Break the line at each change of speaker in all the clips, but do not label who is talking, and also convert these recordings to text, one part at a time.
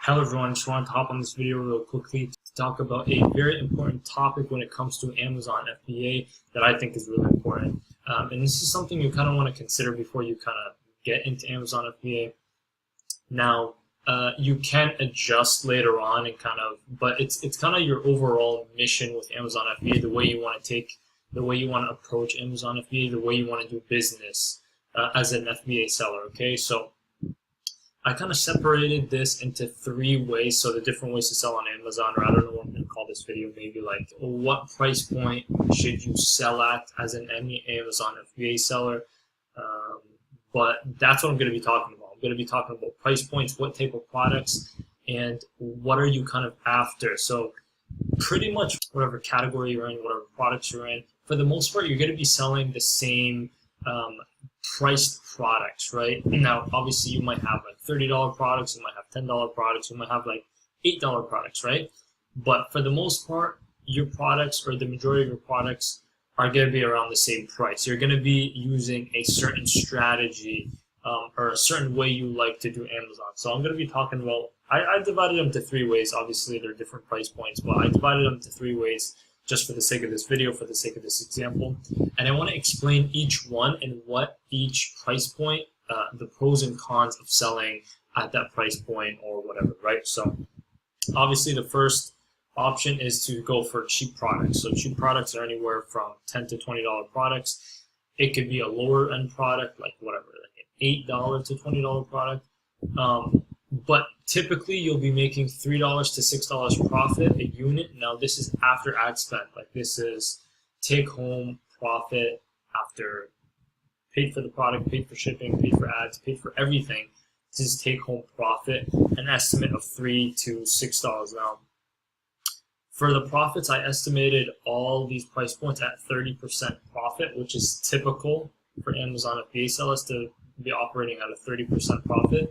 Hello everyone, just wanted to hop on this video real quickly to talk about a very important topic when it comes to Amazon FBA that I think is really important. And this is something you kind of want to consider before you kind of get into Amazon FBA. Now, you can adjust later on and but it's kind of your overall mission with Amazon FBA, the way you want to approach Amazon FBA, the way you want to do business as an FBA seller. Okay, so I kind of separated this into 3 ways, so the different ways to sell on Amazon, or I don't know what I'm going to call this video, maybe like what price point should you sell at as an Amazon FBA seller, but that's what I'm going to be talking about. I'm going to be talking about price points, what type of products, and what are you kind of after. So pretty much whatever category you're in, whatever products you're in, for the most part, you're going to be selling the same priced products, right? Now, obviously, you might have like $30 products, you might have $10 products, you might have like $8 products, right? But for the most part, your products, or the majority of your products, are going to be around the same price. You're going to be using a certain strategy or a certain way you like to do Amazon. So I'm going to be talking about, I divided them into 3 ways. Obviously, they're different price points, but I divided them into 3 ways just for the sake of this video, for the sake of this example. And I want to explain each one and what each price point, the pros and cons of selling at that price point or whatever, right? So obviously the first option is to go for cheap products. So cheap products are anywhere from $10 to $20 products. It could be a lower end product, like whatever, like an $8 to $20 product. But typically you'll be making $3 to $6 profit a unit. Now this is after ad spend. Like this is take home profit after paid for the product, paid for shipping, paid for ads, paid for everything. This is take home profit, an estimate of $3 to $6. Now for the profits, I estimated all these price points at 30% profit, which is typical for Amazon FBA sellers to be operating at a 30% profit.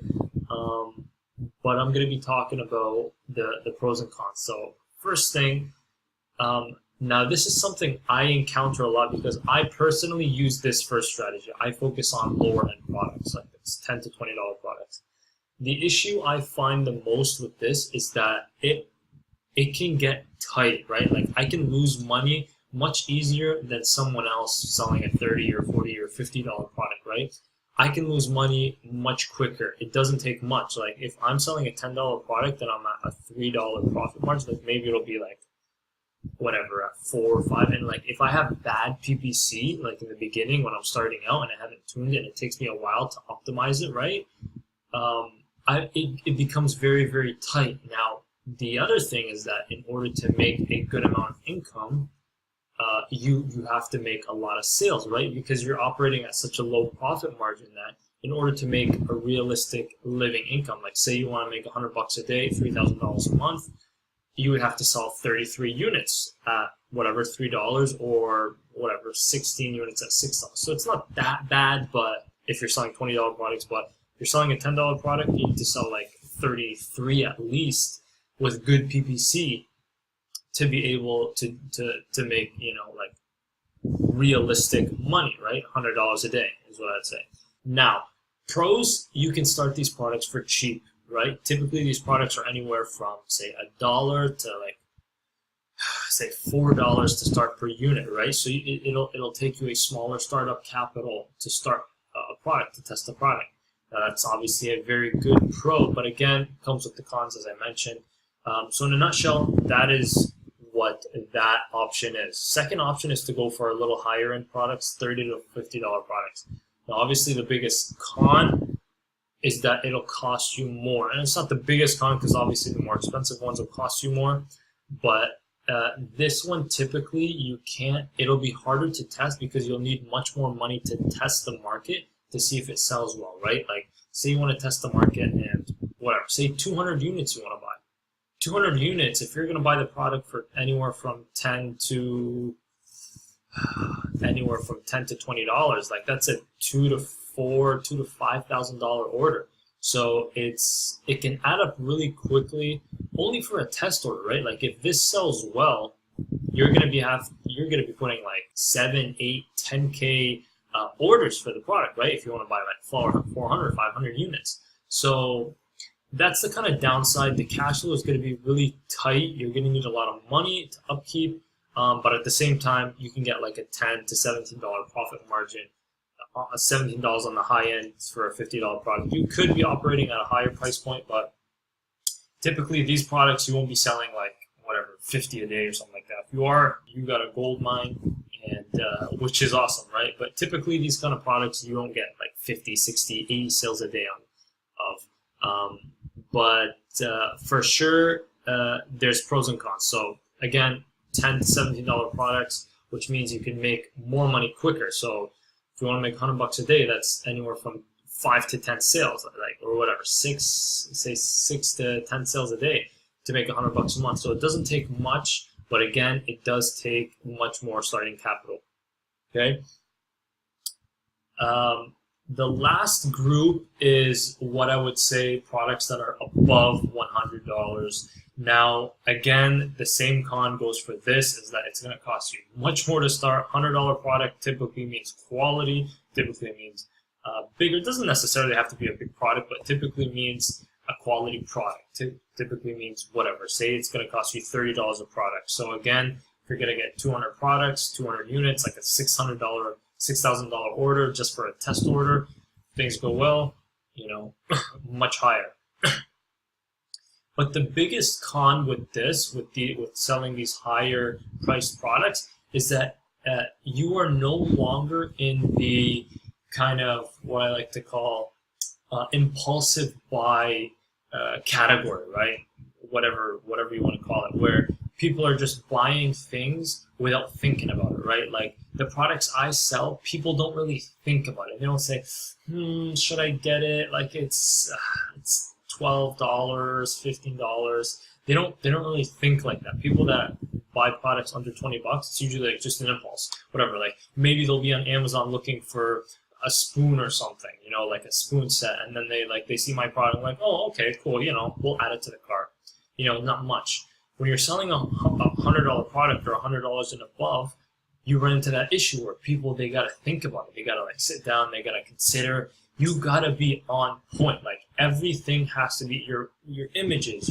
But I'm going to be talking about the pros and cons. So first thing, now this is something I encounter a lot because I personally use this first strategy. I focus on lower end products, like this $10 to $20 products. The issue I find the most with this is that it can get tight, right? Like I can lose money much easier than someone else selling a $30 or $40 or $50 product, right? I can lose money much quicker. It doesn't take much. Like if I'm selling a $10 product and I'm at a $3 profit margin, like maybe it'll be like whatever at 4 or 5. And like if I have bad PPC, like in the beginning when I'm starting out and I haven't tuned it and it takes me a while to optimize it, right? It becomes very, very tight. Now, the other thing is that in order to make a good amount of income, you have to make a lot of sales, right? Because you're operating at such a low profit margin that in order to make a realistic living income, like say you want to make $100 a day, $3,000 a month, you would have to sell 33 units at whatever $3 or whatever 16 units at $6. So it's not that bad, but if you're selling $20 products, but if you're selling a $10 product, you need to sell like 33 at least with good PPC to be able to make, you know, like realistic money, right? $100 a day is what I'd say. Now, pros, you can start these products for cheap, right? Typically, these products are anywhere from, say, $1 to like, say, $4 to start per unit, right? So it'll take you a smaller startup capital to start a product, to test a product. That's obviously a very good pro, but again, comes with the cons, as I mentioned. So in a nutshell, that is what that option is. Second option is to go for a little higher end products, $30 to $50 products. Now, obviously, the biggest con is that it'll cost you more. And it's not the biggest con because obviously the more expensive ones will cost you more. But this one, typically, you can't, it'll be harder to test because you'll need much more money to test the market to see if it sells well, right? Like, say you want to test the market and whatever, say 200 units you want to buy. 200 units, if you're going to buy the product for anywhere from $10 to $20, like that's a $2 to $5,000 order. So it can add up really quickly, only for a test order, right? Like if this sells well, you're going to be putting like 7, 8, 10K orders for the product, right? If you want to buy like 400, 500 units. So that's the kind of downside. The cash flow is going to be really tight. You're going to need a lot of money to upkeep, but at the same time, you can get like a $10 to $17 profit margin. $17 on the high end for a $50 product. You could be operating at a higher price point, but typically these products you won't be selling like whatever 50 a day or something like that. If you are, you got a gold mine, and which is awesome, right? But typically these kind of products you won't get like 50, 60, 80 sales a day of. But for sure, there's pros and cons. So again, $10 to $17 products, which means you can make more money quicker. So if you want to make $100 a day, that's anywhere from 5 to 10 sales, like, or whatever, 6 to 10 sales a day to make $100 a month. So it doesn't take much, but again, it does take much more starting capital. Okay. The last group is what I would say products that are above $100. Now, again, the same con goes for this, is that it's going to cost you much more to start. $100 product typically means quality, typically means bigger. It doesn't necessarily have to be a big product, but typically means a quality product. Typically means whatever. Say it's going to cost you $30 a product. So again, if you're going to get 200 products, 200 units, like a $6,000 order just for a test order, things go well, you know, much higher. But the biggest con with this, with selling these higher priced products, is that you are no longer in the kind of what I like to call impulsive buy category, right? Whatever you want to call it, where people are just buying things without thinking about it, right? Like the products I sell, people don't really think about it. They don't say, should I get it? Like it's $12, $15. They don't really think like that. People that buy products under $20, it's usually like just an impulse, whatever. Like maybe they'll be on Amazon looking for a spoon or something, you know, like a spoon set, and then they see my product, like, oh, okay, cool, you know, we'll add it to the cart. You know, not much. When you're selling a $100 product or $100 and above, you run into that issue where people, they gotta think about it. They gotta like sit down. They gotta consider. You gotta be on point. Like everything has to be your images,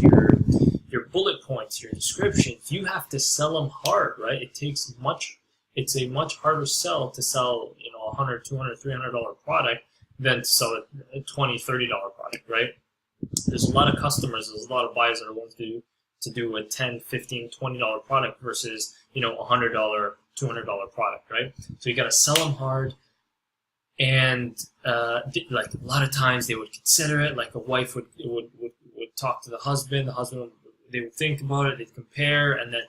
your bullet points, your descriptions. You have to sell them hard, right? It's a much harder sell to sell, you know, a $100, $200, $300 product than to sell a $20, $30 product, right? There's a lot of customers, there's a lot of buyers that are willing to do a $10, $15, $20 product versus, you know, a $100, $200 product, right? So you got to sell them hard, and like a lot of times they would consider it. Like a wife would talk to the husband they would think about it, they'd compare, and then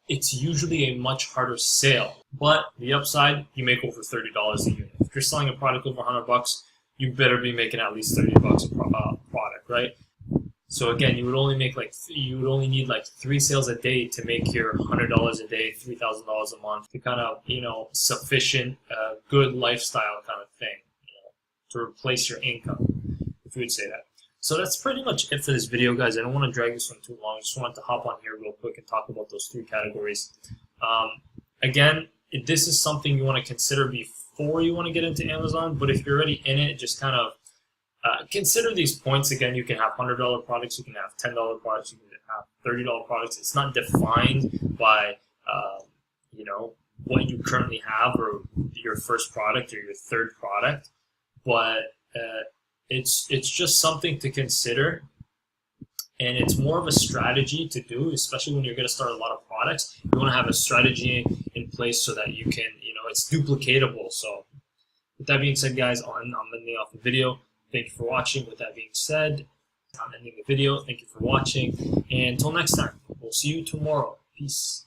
it's usually a much harder sale. But the upside, you make over $30 a unit. If you're selling a product over $100, you better be making at least $30 a product, right? So again, you would only need like 3 sales a day to make your $100 a day, $3,000 a month to kind of, you know, sufficient, good lifestyle kind of thing, you know, to replace your income, if you would say that. So that's pretty much it for this video, guys. I don't want to drag this one too long. I just wanted to hop on here real quick and talk about those 3 categories. Again, this is something you want to consider before you want to get into Amazon, but if you're already in it, just kind of consider these points. Again, you can have $100 products, you can have $10 products, you can have $30 products. It's not defined by, you know, what you currently have or your first product or your third product, but it's just something to consider, and it's more of a strategy to do, especially when you're going to start a lot of products. You want to have a strategy in place so that you can, you know, it's duplicatable. So with that being said, guys, I'm ending off the video. Thank you for watching. With that being said, I'm ending the video. Thank you for watching, and until next time, we'll see you tomorrow. Peace.